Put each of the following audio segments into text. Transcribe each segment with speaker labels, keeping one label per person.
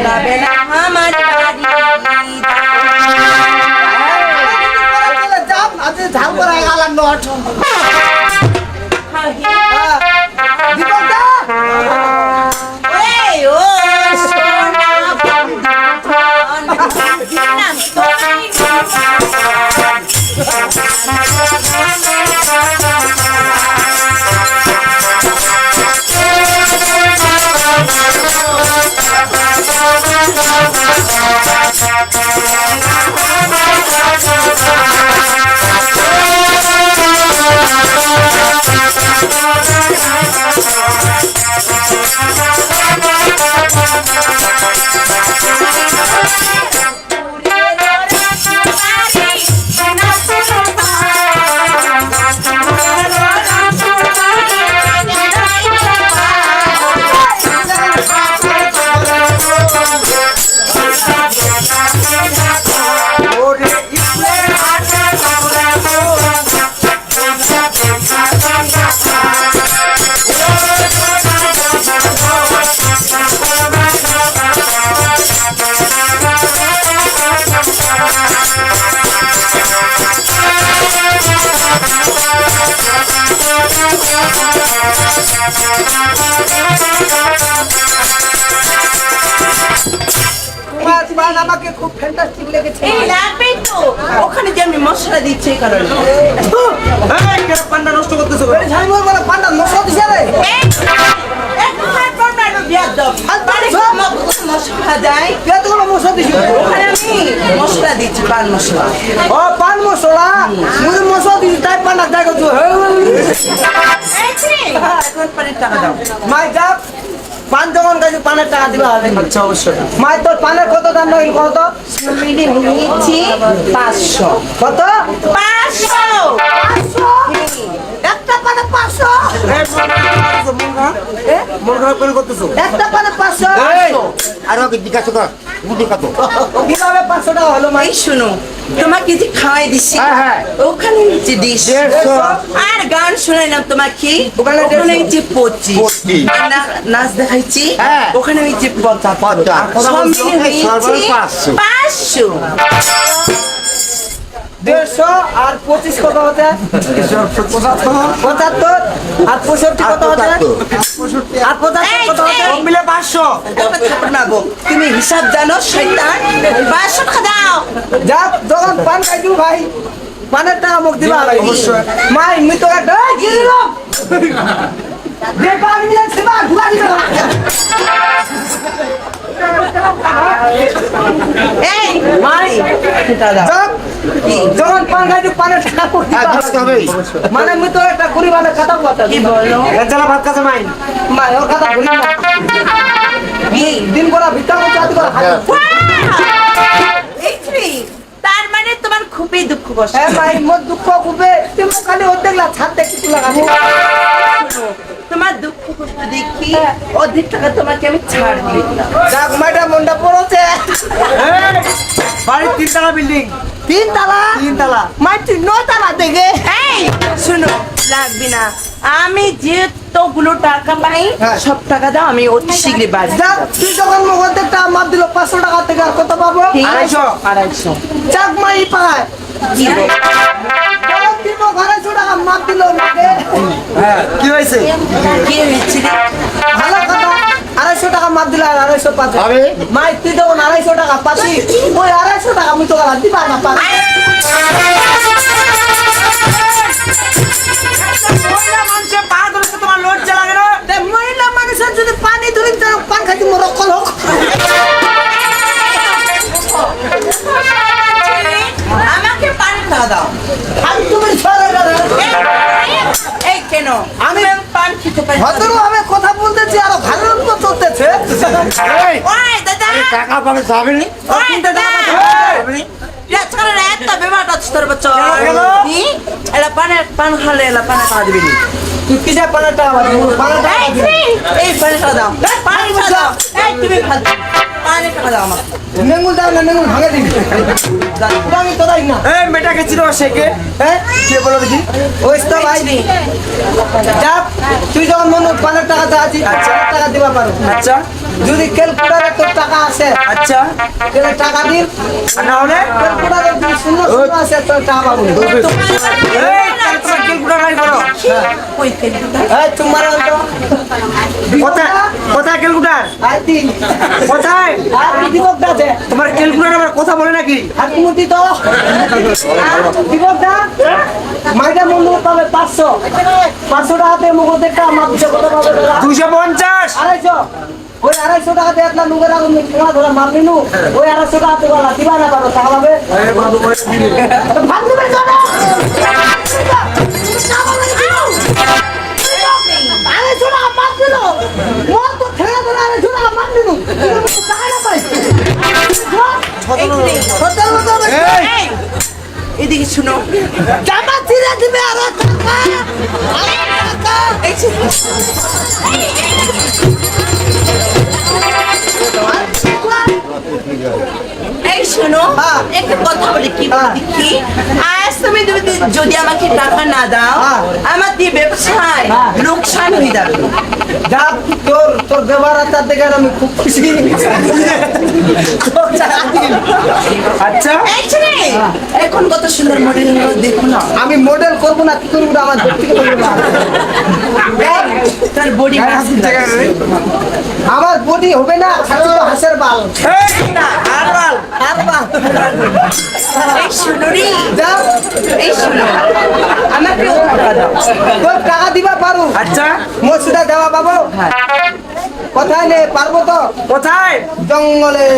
Speaker 1: যাবে না আমার বাড়ি
Speaker 2: ঝাল করে গালার নট
Speaker 1: এই ও সোনা
Speaker 2: আমাকে খুব ফ্যান্টাস্টিক লেগেছে
Speaker 1: এই লাগবে তো ওখানে যে আমি মশলা দিচ্ছি এই কারণে
Speaker 2: এই কেন পান্ডা নষ্ট করতেছো ঝালমুড়ি বলে পান্ডা মশলা দিছে রে
Speaker 1: মশলা দেয়
Speaker 2: কতগুলো মশলা দিছো
Speaker 1: ওখানে আমি মশলা দিচ্ছি পান মশলা
Speaker 2: ও পান মশলা মুই মশলা দিছি তাই পান্ডা যাই করছো
Speaker 1: এখন পানির টাকা দাও
Speaker 2: মাই যা পান যখন গাইছো পানের টাকা দিবা
Speaker 1: আচ্ছা অবশ্যই
Speaker 2: মাই তোর পানের কত দাম নইল কত
Speaker 1: মিলি নিচ্ছি 500
Speaker 2: কত
Speaker 1: 500
Speaker 2: একটা পানে 500
Speaker 3: মন খারাপ করে করতেছো
Speaker 2: একটা পানে 500
Speaker 3: আর ওকে জিজ্ঞাসা কর বুঝি কত
Speaker 2: কিভাবে 500 টাকা হলো মাই
Speaker 1: এই শুনো তোমাকে যে খাওয়াই দিছি
Speaker 3: হ্যাঁ।
Speaker 1: ওখানে নিচে দিস
Speaker 3: 150
Speaker 1: আর গান শোনাইলাম তোমাকে
Speaker 2: ওখানে
Speaker 1: ওখানে নিচে 25
Speaker 3: 25
Speaker 1: আর নাচ দেখাইছি
Speaker 3: হ্যাঁ।
Speaker 1: ওখানে নিচে 50 সব মিলে হয়েছে 500
Speaker 2: 150 আর 25 কত হচ্ছে 75 আর 65 কত হচ্ছে আর 75 কত হচ্ছে
Speaker 1: এই,
Speaker 2: মিলে 500
Speaker 1: তারপর থাপ্পড় মারবো। তুমি হিসাব জানো শয়তান 500 টাকা দাও
Speaker 2: যা যখন পান খাইছু ভাই পানের টাকা মুখ দিবা অবশ্যই মাই মি তো একটা কি দিলো দে পান মিলে সেবা ঘুরা দিবা
Speaker 1: এই মাই টাকা দাও
Speaker 2: যা যখন পান খাইছু পানের টাকা মুখ
Speaker 3: হ্যাঁ
Speaker 2: দিবা
Speaker 3: দিতে হবে
Speaker 2: মানে মি তো একটা গরিবানে কথা কথা
Speaker 1: কি বলো
Speaker 2: এজলা ভাত কাছে মাই মাই ওর কথা বলি না দিন পড়া ভিতর মতো আদি করে
Speaker 1: এই তুমি, তার মানে তোমার খুবই দুঃখ কষ্ট
Speaker 2: হ্যাঁ ভাই মোর দুঃখ খুবে তুমি খালি ওর দেখলা ছাদ দেখি তুই লাগাবো
Speaker 1: তোমার দুঃখ কষ্ট দেখি অর্ধেক টাকা তোমাকে আমি ছাড় দিই
Speaker 2: যাক মাইটা মনটা পড়ছে
Speaker 3: বাড়ির 3 তলা বিল্ডিং
Speaker 2: 3 তালা মাইটি 9 তালা দেখে
Speaker 1: এই শুনো লাগবে না আমি যেতগুলো টাকা পাই
Speaker 2: হ্যাঁ।
Speaker 1: সব টাকা দাও আমি অতি শীঘ্রই বাড়ি
Speaker 2: যাক তুই যখন মোক অর্ধেকটা মাপ দিল 500 টাকা থেকে আর কত পাবো
Speaker 1: 250
Speaker 2: যাক মাই পায়
Speaker 1: কি বল?
Speaker 2: যখন তুই মোক 250 টাকা মাপ দিল আমাকে
Speaker 3: কি হয়েছে
Speaker 1: কি হয়েছে রে?
Speaker 2: ভালো কথা 250 টাকা মাপ দিল আর 250 পাচ্ছে
Speaker 3: আরে
Speaker 2: মাই তুই যখন 250 টাকা পাচ্ছি ওই 250 টাকা আমি তো আর দিবা না পাই
Speaker 1: মহিলা মানুষের পা ধরতে তোমার লজ্জা লাগে না?
Speaker 2: মহিলা মানুষের যদি পানি ধরি পান খাইতে মোর রক্ত হোক
Speaker 1: আমাকে পানি টাকা দাও
Speaker 2: আমি তুমি ছড়া
Speaker 1: এই কেন আমি পান খেতে পারি না।
Speaker 2: ভদ্রভাবে কথা বলতেছি আর ভালো মতো চলতেছে
Speaker 3: এই
Speaker 1: ওই দাদা
Speaker 3: টাকা পাবে যাবে নি
Speaker 1: ওই দাদা আজকাল এত বেমার আছে তোর বাচ্চা এলা পান খালে এলা পানে খাওয়া দিবি
Speaker 2: তুই কি যা 5 টাকা পানি টাকা
Speaker 1: এই পানি টাকা দাও পানি টাকা দাও এই তুমি খাল পানি টাকা দাও আমার
Speaker 2: নেঙ্গুল দাও না নেঙ্গুল ভাঙে দিবি আমি তো দাই না
Speaker 3: এই মেটাকে চিনো শেকে
Speaker 2: হ্যাঁ
Speaker 3: কে বলো দেখি
Speaker 2: ওই তো ভাই যা তুই যখন মন 5 টাকা চাচ্ছি 4 টাকা দিবা পারো
Speaker 3: আচ্ছা
Speaker 2: যদি ক্যালকুলেটারে তোর টাকা আছে
Speaker 3: আচ্ছা
Speaker 2: তাহলে টাকা দিন,
Speaker 3: আর না হলে
Speaker 2: ক্যালকুলেটারে যদি শূন্য শূন্য আছে তোর টাকা পাবো না।
Speaker 3: এই তাহলে তোমার ক্যালকুলেটার নাই করো
Speaker 1: ওই ক্যালকুলেটর
Speaker 2: এই তোমার তো
Speaker 3: কোথায় কোথায় ক্যালকুলেটার
Speaker 2: আই দিন
Speaker 3: কোথায়
Speaker 2: আর দিবক দাছে
Speaker 3: তোমার ক্যালকুলেটার আমার কথা বলে নাকি
Speaker 2: হাত মুটি তো দিবক দা মাইটা মূল্য পাবে 500 টাকাতে মুখতে একটা আমার দুশো কত পাবে দাদা
Speaker 3: 250
Speaker 2: 250 ওই 250 টাকাতে একটা নুগের আগুন খেলা ধরে মারলি নু ওই 250 টাকাতে বলা দিবা না পারো টাকা পাবে ভাগ দিবে তো না আরে ছোড়া মার দিল মন তো খেলা ধরে আরে ছোড়া মার দিল টাকা না পাই হোটেল মতো
Speaker 3: এই
Speaker 1: এদিকে শুনো
Speaker 2: জামা ছিঁড়ে দিবে আরে টাকা
Speaker 1: এই যে- এই শোনো
Speaker 2: হ্যাঁ।
Speaker 1: একটা কথা বলি কি
Speaker 2: হ্যাঁ।
Speaker 1: দেখি আজ তুমি যদি আমাকে টাকা না দাও
Speaker 2: হ্যাঁ।
Speaker 1: আমার দিয়ে ব্যবসায়
Speaker 2: হ্যাঁ।
Speaker 1: লোকসান হয়ে যাবে
Speaker 2: যা তোর ব্যবহার আচার দেখে আমি খুব খুশি তোর টাকা দিন।
Speaker 3: আচ্ছা
Speaker 1: এই ছেলে, এখন কত সুন্দর মডেল দেখো না
Speaker 2: আমি মডেল করবো না কি করবো না আমার ব্যক্তিগত ব্যাপার।
Speaker 1: তার বডি
Speaker 2: আমার বডি হবে না খালি তো হাঁসের বাল
Speaker 1: আর বল
Speaker 2: আর বাল
Speaker 1: এই শুনো রে
Speaker 2: যাও
Speaker 1: এই শুনো আমাকে টাকা দাও
Speaker 2: তোর টাকা দিবা পারু
Speaker 3: আচ্ছা
Speaker 2: মোর সেটা দেওয়া পাবো কোথায় নে পারবো তো
Speaker 3: কোথায়
Speaker 2: জঙ্গলে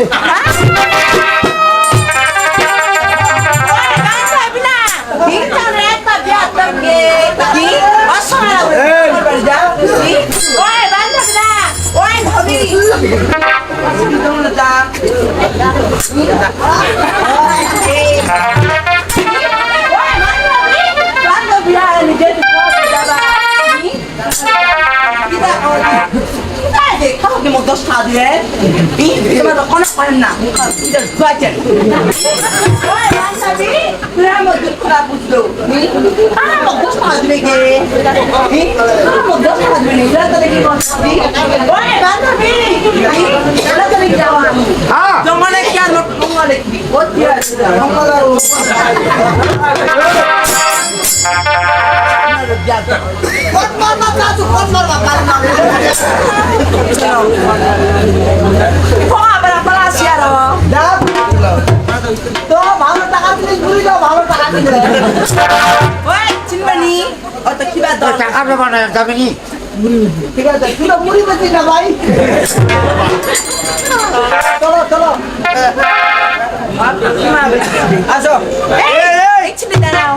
Speaker 1: Kamu mau dos tadi ya? Ini cuma anak panen nak, tidak baca. Woi, masa ni? Kenapa mau dos kerap dulu? Anak mau dos tadi lagi? Anak mau dos tadi lagi? Lihat tadi kau tadi. Woi, masa ni? Lihat tadi jawab.
Speaker 3: হ্যাঁ
Speaker 1: Jangan lagi kan, jangan lagi. Oh tidak,
Speaker 2: তো ভালো টাকা দিলে ঘুরে যাও ভালো টাকা দিলে
Speaker 1: Woi, cimbani. Oh, tak kira dah.
Speaker 3: টাকা ব্যাপার না যাবে নি
Speaker 2: ঠিক আছে তুই তো মুড়ি বেশি না ভাই চলো চলো আসো
Speaker 1: এই ছেলে দাঁড়াও।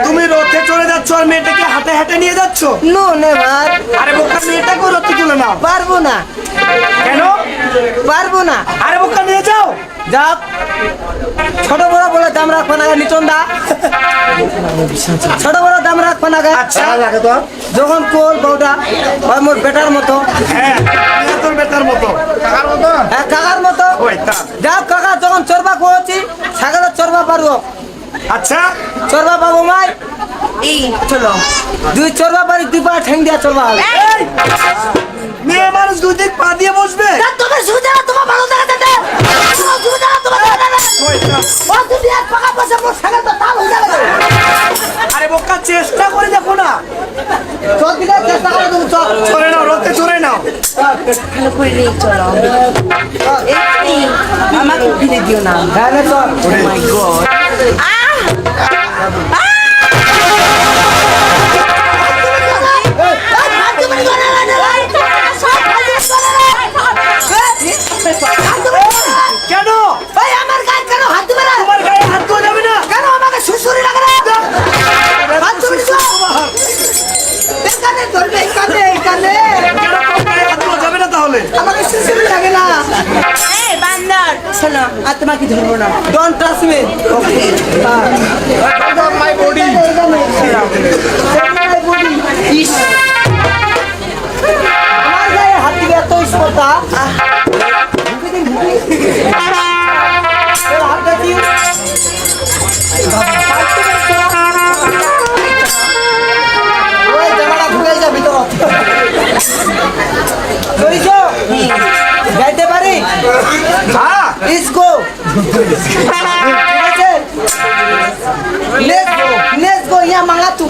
Speaker 3: তুমি রথে চলে যাচ্ছ আর মেয়েটাকে হাতে হাতে নিয়ে যাচ্ছ
Speaker 2: নো নে ভাই
Speaker 3: আরে বোকা মেয়েটাকে রথে তুলে নাও
Speaker 2: পারবো না
Speaker 3: কেন
Speaker 2: পারবো না
Speaker 3: আরে বোকা নিয়ে যাও
Speaker 2: যাক ছোট বড় বলে দাম রাখবো না নিচন দা ছোট বড় দাম রাখবো না
Speaker 3: আচ্ছা লাগে তো
Speaker 2: যখন কোল বউটা হয় মোর বেটার মতো
Speaker 3: হ্যাঁ তোর বেটার মতো টাকার মতো
Speaker 2: হ্যাঁ কাকার মতো
Speaker 3: ওই তা
Speaker 2: যাক কাকা যখন চরবা কোয়াছি ছাগলের চরবা পারবো
Speaker 3: আচ্ছা
Speaker 2: চরবা পাবো মাই
Speaker 1: এই চলো।
Speaker 2: দুই চরবা পারি দুই পা ঠেং দিয়া চরবা হবে
Speaker 3: এই মেয়ে মানুষ দুদিক পা দিয়ে বসবে
Speaker 2: তোমার সুবিধা তোমার ভালো দেখা যাবে তোমার সুবিধা তোমার
Speaker 3: ওই তা।
Speaker 2: ও যদি এক পাকা বসে মোর ছাগল তো তাল হয়ে যাবে
Speaker 3: আরে বোকা চেষ্টা করে দেখো না
Speaker 2: চল দিকে চেষ্টা করে তুমি চল
Speaker 3: চলে নাও রথে চলে নাও
Speaker 1: ভালো করে নিয়ে চলো। এই আমাকে ফিরে দিও না।
Speaker 2: হ্যাঁ নে চল
Speaker 1: মাই গড।
Speaker 3: কেন
Speaker 2: ভাই আমার গায়ে কেন হাত দিবে না
Speaker 3: তোমার গায়ে হাত ধোয়া যাবে না
Speaker 2: কেন আমাকে সুসুরি লাগে না হাত দিবে না এখানে ধরবে এখানে
Speaker 3: কেন তোমার গায়ে হাত ধোয়া যাবে না তাহলে
Speaker 2: আমাকে সুসুরি লাগে না
Speaker 1: এই বান্দর শোনো, আর তোমাকে ধরবো না।
Speaker 2: Don't touch me
Speaker 1: okay.
Speaker 3: My body
Speaker 1: is,
Speaker 2: আমার গায়ে হাত দিবে এত স্পর্ধা হাত দেখি ওই জামাটা ঢুকে যা ভিতর চলিস গাড়ি
Speaker 3: হ্যাঁ
Speaker 2: इसको ठीक है लेट्स गो यहाँ मांगा तू